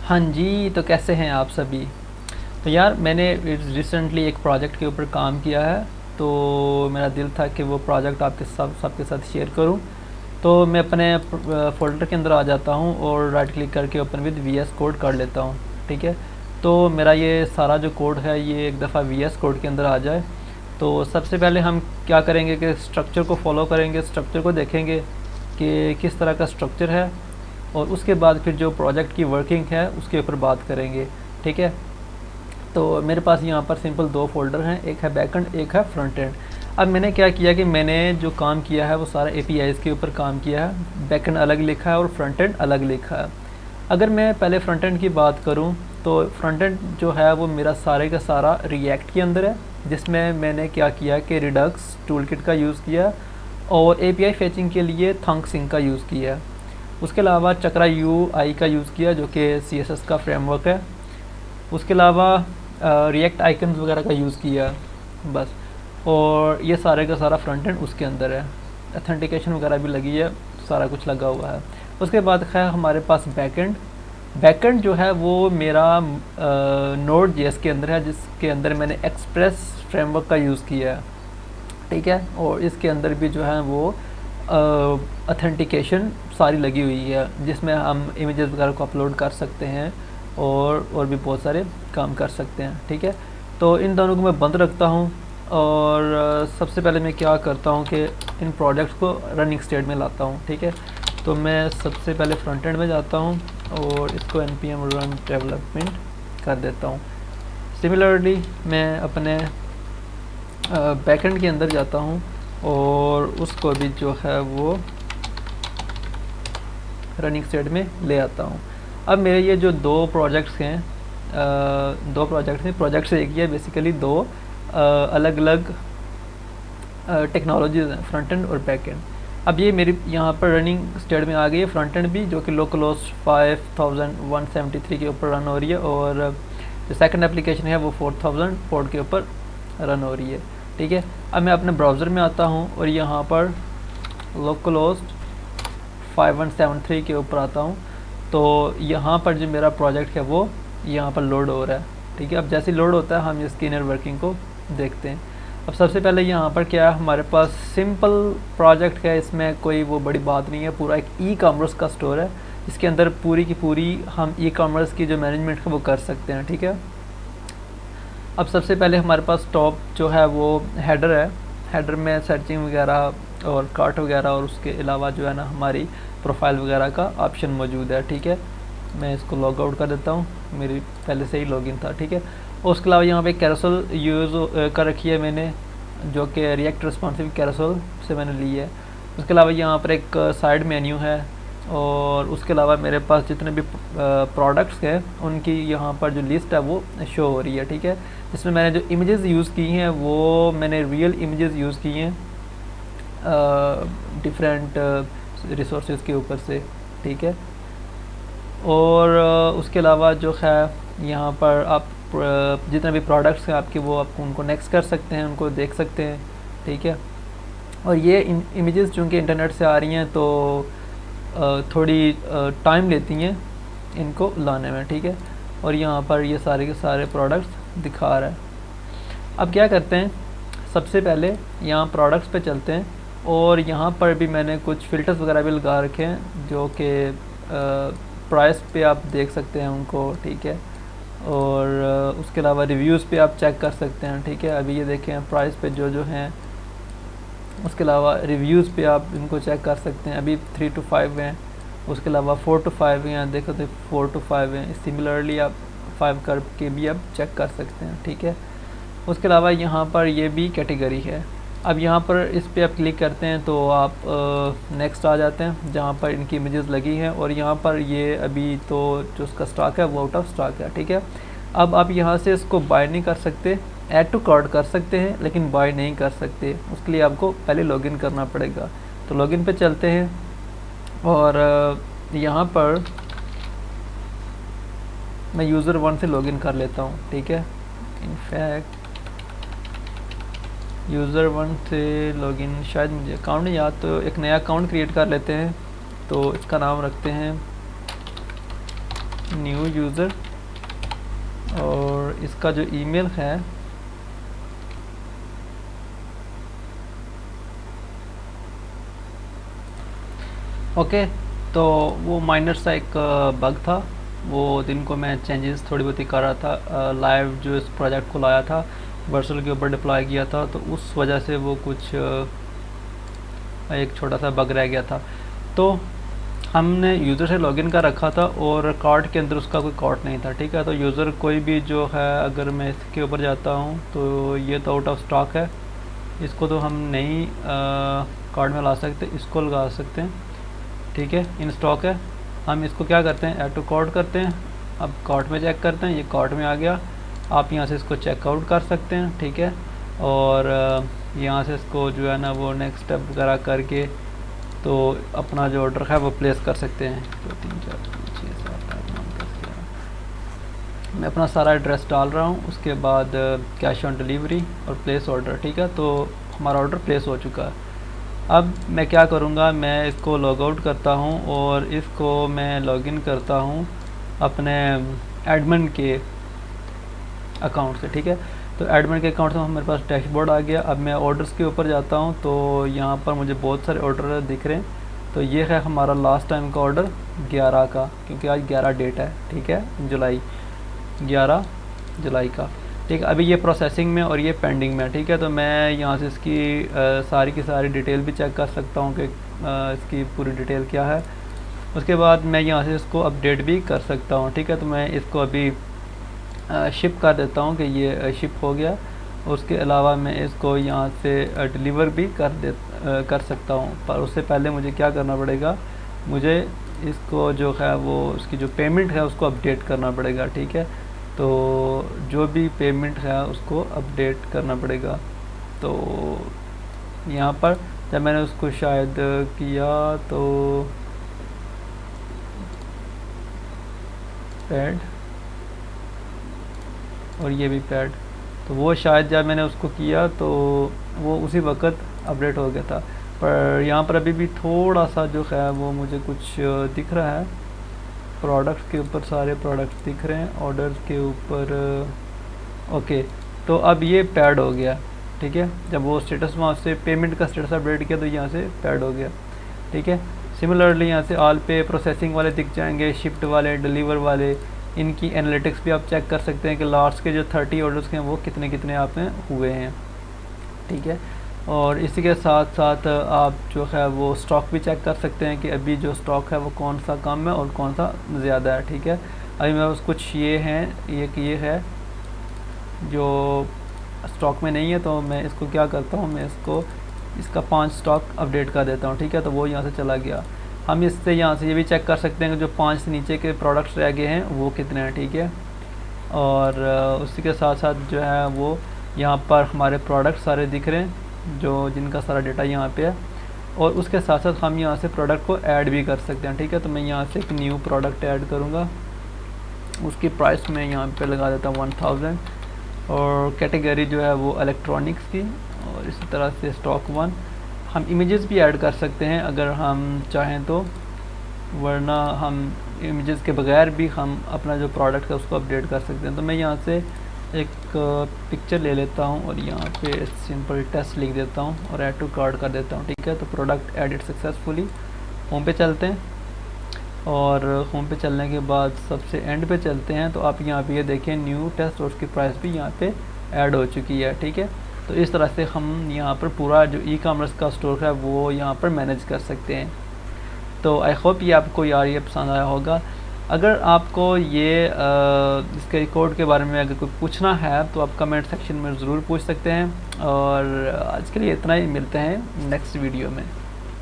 हाँ जी, तो कैसे हैं आप सभी? तो यार मैंने रिसेंटली एक प्रोजेक्ट के ऊपर काम किया है, तो मेरा दिल था कि वो प्रोजेक्ट आपके सबके साथ शेयर करूं। तो मैं अपने फ़ोल्डर के अंदर आ जाता हूं और राइट क्लिक करके ओपन विद वीएस कोड कर लेता हूं। ठीक है, तो मेरा ये सारा जो कोड है ये एक दफ़ा वीएस कोड के अंदर आ जाए। तो सबसे पहले हम क्या करेंगे कि स्ट्रक्चर को फॉलो करेंगे, स्ट्रक्चर को देखेंगे कि किस तरह का स्ट्रक्चर है, और उसके बाद फिर जो प्रोजेक्ट की वर्किंग है उसके ऊपर बात करेंगे। ठीक है, तो मेरे पास यहाँ पर सिंपल दो फ़ोल्डर हैं, एक है बैकएंड, एक है फ्रंट एंड। अब मैंने क्या किया कि मैंने जो काम किया है वो सारा एपीआईज़ के ऊपर काम किया है। बैकएंड अलग लिखा है और फ्रंट एंड अलग लिखा है। अगर मैं पहले फ्रंट एंड की बात करूँ तो फ्रंट एंड जो है वो मेरा सारे का सारा रिएक्ट के अंदर है, जिसमें मैंने क्या किया कि रिडक्स टूलकिट का यूज़ किया और एपीआई फेचिंग के लिए थंगसिंग का यूज़ किया। उसके अलावा चक्रा यूआई का यूज़ किया जो कि सीएसएस का फ्रेमवर्क है। उसके अलावा रिएक्ट आइकन्स वगैरह का यूज़ किया बस। और ये सारे का सारा फ्रंट एंड उसके अंदर है, अथेंटिकेशन वगैरह भी लगी है, सारा कुछ लगा हुआ है। उसके बाद खैर हमारे पास बैकएंड। बैकएंड जो है वो मेरा नोड जेएस के अंदर है, जिसके अंदर मैंने एक्सप्रेस फ्रेमवर्क का यूज़ किया है। ठीक है, और इसके अंदर भी जो है वो अथेंटिकेशन सारी लगी हुई है, जिसमें हम इमेजेस वगैरह को अपलोड कर सकते हैं और भी बहुत सारे काम कर सकते हैं। ठीक है, तो इन दोनों को मैं बंद रखता हूँ और सबसे पहले मैं क्या करता हूँ कि इन प्रोजेक्ट्स को रनिंग स्टेट में लाता हूँ। ठीक है, तो मैं सबसे पहले फ्रंट एंड में जाता हूँ और इसको npm run डेवलपमेंट कर देता हूँ। सिमिलरली मैं अपने बैकएंड के अंदर जाता हूँ और उसको भी जो है वो रनिंग स्टेट में ले आता हूँ। अब मेरे ये जो दो प्रोजेक्ट्स हैं, प्रोजेक्ट से एक ही है, बेसिकली दो अलग अलग टेक्नोलॉजीज़ हैं, फ्रंट एंड और बैक एंड। अब ये मेरी यहाँ पर रनिंग स्टेट में आ गई है फ्रंट एंड भी, जो कि लोकल होस्ट 5173 के ऊपर रन हो रही है, और जो सेकंड एप्लीकेशन है वो 4000 पोर्ट के ऊपर रन हो रही है। ठीक है, अब मैं अपने ब्राउज़र में आता हूँ और यहाँ पर लोकल होस्ट 5173 के ऊपर आता हूँ। तो यहाँ पर जो मेरा प्रोजेक्ट है वो यहाँ पर लोड हो रहा है। ठीक है, अब जैसे लोड होता है हम इसकी इनर वर्किंग को देखते हैं। अब सबसे पहले यहाँ पर क्या है, हमारे पास सिंपल प्रोजेक्ट है, इसमें कोई वो बड़ी बात नहीं है। पूरा एक ई कॉमर्स का स्टोर है, इसके अंदर पूरी की पूरी हम ई कॉमर्स की जो मैनेजमेंट है वो कर सकते हैं। ठीक है, अब सबसे पहले हमारे पास टॉप जो है वो हेडर है। हेडर में सर्चिंग वगैरह और कार्ट वगैरह, और उसके अलावा जो है ना हमारी प्रोफाइल वगैरह का ऑप्शन मौजूद है। ठीक है, मैं इसको लॉग आउट कर देता हूँ, मेरी पहले से ही लॉगिन था। ठीक है, और उसके अलावा यहाँ पे कैरोसेल यूज़ कर रखी है मैंने, जो कि रिएक्ट रिस्पॉन्सिव कैरोसेल से मैंने ली है। उसके अलावा यहाँ पर एक साइड मेन्यू है, और उसके अलावा मेरे पास जितने भी प्रोडक्ट्स हैं उनकी यहाँ पर जो लिस्ट है वो शो हो रही है। ठीक है, इसमें मैंने जो इमेजेस यूज़ की हैं वो मैंने रियल इमेजेस यूज़ की हैं डिफरेंट रिसोर्सेज के ऊपर से। ठीक है, और उसके अलावा जो है यहाँ पर आप जितने भी प्रोडक्ट्स हैं आपके, वो आप उनको नेक्स्ट कर सकते हैं, उनको देख सकते हैं। ठीक है, और ये इमेजेस चूँकि इंटरनेट से आ रही हैं तो थोड़ी टाइम लेती हैं इनको लाने में। ठीक है, और यहाँ पर ये सारे के सारे प्रोडक्ट्स दिखा रहा है। अब क्या करते हैं, सबसे पहले यहाँ प्रोडक्ट्स पे चलते हैं, और यहाँ पर भी मैंने कुछ फ़िल्टर्स वगैरह भी लगा रखे हैं जो कि प्राइस पे आप देख सकते हैं उनको। ठीक है, और उसके अलावा रिव्यूज़ पे आप चेक कर सकते हैं। ठीक है, अभी ये देखें प्राइस पे जो जो हैं, उसके अलावा रिव्यूज़ पे आप इनको चेक कर सकते हैं। अभी 3 to 5 हैं, उसके अलावा 4 to 5 हैं, देखो तो 4 to 5 हैं। सिमिलरली आप 5 कर के भी आप चेक कर सकते हैं। ठीक है, उसके अलावा यहाँ पर ये भी कैटेगरी है। अब यहाँ पर इस पर आप क्लिक करते हैं तो आप नेक्स्ट आ जाते हैं, जहाँ पर इनकी इमेजेस लगी हैं, और यहाँ पर ये अभी तो जो उसका स्टॉक है वो आउट ऑफ स्टॉक है। ठीक है, अब आप यहाँ से इसको बाय नहीं कर सकते, ऐड टू कार्ट कर सकते हैं लेकिन बाय नहीं कर सकते। उसके लिए आपको पहले लॉगिन करना पड़ेगा। तो लॉगिन पे चलते हैं, और यहाँ पर मैं यूज़र 1 से लॉगिन कर लेता हूँ। ठीक है, इनफैक्ट यूज़र 1 से लॉगिन शायद मुझे अकाउंट नहीं याद, तो एक नया अकाउंट क्रिएट कर लेते हैं। तो इसका नाम रखते हैं न्यू यूज़र, और इसका जो ईमेल है ओके। तो वो माइनर सा एक बग था, वो दिन को मैं चेंजेस थोड़ी बहुत ही कर रहा था, लाइव जो इस प्रोजेक्ट को लाया था वर्चुअल के ऊपर डिप्लॉय किया था, तो उस वजह से वो कुछ एक छोटा सा बग रह गया था। तो हमने यूज़र से लॉगिन कर रखा था और कार्ड के अंदर उसका कोई कार्ड नहीं था, ठीक है। तो यूज़र कोई भी जो है, अगर मैं इसके ऊपर जाता हूँ तो ये तो आउट ऑफ स्टॉक है, इसको तो हम नहीं कार्ड में ला सकते, इसको लगा सकते हैं, ठीक है। इन स्टॉक है, हम इसको क्या करते हैं, ऐड टू कार्ट करते हैं। अब कार्ट में चेक करते हैं, ये कार्ट में आ गया। आप यहाँ से इसको चेकआउट कर सकते हैं, ठीक है। और यहाँ से इसको जो है ना वो नेक्स्ट स्टेप वगैरह करके तो अपना जो ऑर्डर है वो प्लेस कर सकते हैं। 2 3 4 5 6 7 8 9 10 11 मैं अपना सारा एड्रेस डाल रहा हूँ। उसके बाद कैश ऑन डिलीवरी और प्लेस ऑर्डर, ठीक है। तो हमारा ऑर्डर प्लेस हो चुका है। अब मैं क्या करूँगा, मैं इसको लॉग आउट करता हूँ और इसको मैं लॉगिन करता हूँ अपने एडमिन के अकाउंट से, ठीक है। तो एडमिन के अकाउंट से मेरे पास डैशबोर्ड आ गया। अब मैं ऑर्डर्स के ऊपर जाता हूँ तो यहाँ पर मुझे बहुत सारे ऑर्डर दिख रहे हैं। तो ये है हमारा लास्ट टाइम का ऑर्डर 11 का, क्योंकि आज 11 डेट है, ठीक है, 11 जुलाई का, ठीक है। अभी ये प्रोसेसिंग में और ये पेंडिंग में, ठीक है। तो मैं यहाँ से इसकी सारी की सारी डिटेल भी चेक कर सकता हूँ कि इसकी पूरी डिटेल क्या है। उसके बाद मैं यहाँ से इसको अपडेट भी कर सकता हूँ, ठीक है। तो मैं इसको अभी शिप कर देता हूँ कि ये शिप हो गया। उसके अलावा मैं इसको यहाँ से डिलीवर भी कर सकता हूँ, पर उससे पहले मुझे क्या करना पड़ेगा, मुझे इसको जो है वो उसकी जो पेमेंट है उसको अपडेट करना पड़ेगा, ठीक है। तो जो भी पेमेंट है उसको अपडेट करना पड़ेगा। तो यहाँ पर जब मैंने उसको शायद किया तो पैड और ये भी पैड, तो वो शायद जब मैंने उसको किया तो वो उसी वक्त अपडेट हो गया था। पर यहाँ पर अभी भी थोड़ा सा जो है वो मुझे कुछ दिख रहा है। प्रोडक्ट्स के ऊपर सारे प्रोडक्ट्स दिख रहे हैं, ऑर्डर्स के ऊपर ओके। तो अब ये पैड हो गया, ठीक है। जब वो स्टेटस वहाँ से पेमेंट का स्टेटस अपडेट किया तो यहाँ से पैड हो गया, ठीक है। सिमिलरली यहाँ से ऑल पे प्रोसेसिंग वाले दिख जाएंगे, शिफ्ट वाले, डिलीवर वाले, इनकी एनालिटिक्स भी आप चेक कर सकते हैं कि लास्ट के जो 30 ऑर्डर्स हैं वो कितने कितने आप में हुए हैं, ठीक है। और इसी के साथ साथ आप जो है वो स्टॉक भी चेक कर सकते हैं कि अभी जो स्टॉक है वो कौन सा कम है और कौन सा ज़्यादा है, ठीक है। अभी मेरे पास कुछ ये हैं, ये है जो स्टॉक में नहीं है, तो मैं इसको क्या करता हूँ, मैं इसका 5 स्टॉक अपडेट कर देता हूँ, ठीक है। तो वो यहाँ से चला गया। हम इससे यहाँ से ये भी चेक कर सकते हैं कि जो 5 से नीचे के प्रोडक्ट्स रह गए हैं वो कितने हैं, ठीक है। और उसी के साथ साथ जो है वो यहाँ पर हमारे प्रोडक्ट सारे दिख रहे हैं, जो जिनका सारा डेटा यहाँ पे है। और उसके साथ साथ हम यहाँ से प्रोडक्ट को ऐड भी कर सकते हैं, ठीक है। तो मैं यहाँ से एक न्यू प्रोडक्ट ऐड करूँगा, उसकी प्राइस मैं यहाँ पे लगा देता हूँ 1000, और कैटेगरी जो है वो इलेक्ट्रॉनिक्स की, और इसी तरह से स्टॉक 1। हम इमेजेस भी ऐड कर सकते हैं अगर हम चाहें तो, वरना हम इमेजेस के बगैर भी हम अपना जो प्रोडक्ट है उसको अपडेट कर सकते हैं। तो मैं यहाँ से एक पिक्चर ले लेता हूँ और यहाँ पे सिंपल टेस्ट लिख देता हूँ और ऐड टू कार्ट कर देता हूँ, ठीक है। तो प्रोडक्ट एडिट सक्सेसफुली। होम पे चलते हैं, और होम पे चलने के बाद सबसे एंड पे चलते हैं। तो आप यहाँ पे ये देखें न्यू टेस्ट, और उसकी प्राइस भी यहाँ पे ऐड हो चुकी है, ठीक है। तो इस तरह से हम यहाँ पर पूरा जो ई कॉमर्स का स्टोर है वो यहाँ पर मैनेज कर सकते हैं। तो आई होप ये आपको यार ये पसंद आया होगा। अगर आपको ये इसके कोड के बारे में अगर कोई पूछना है तो आप कमेंट सेक्शन में ज़रूर पूछ सकते हैं। और आज के लिए इतना ही, मिलते हैं नेक्स्ट वीडियो में।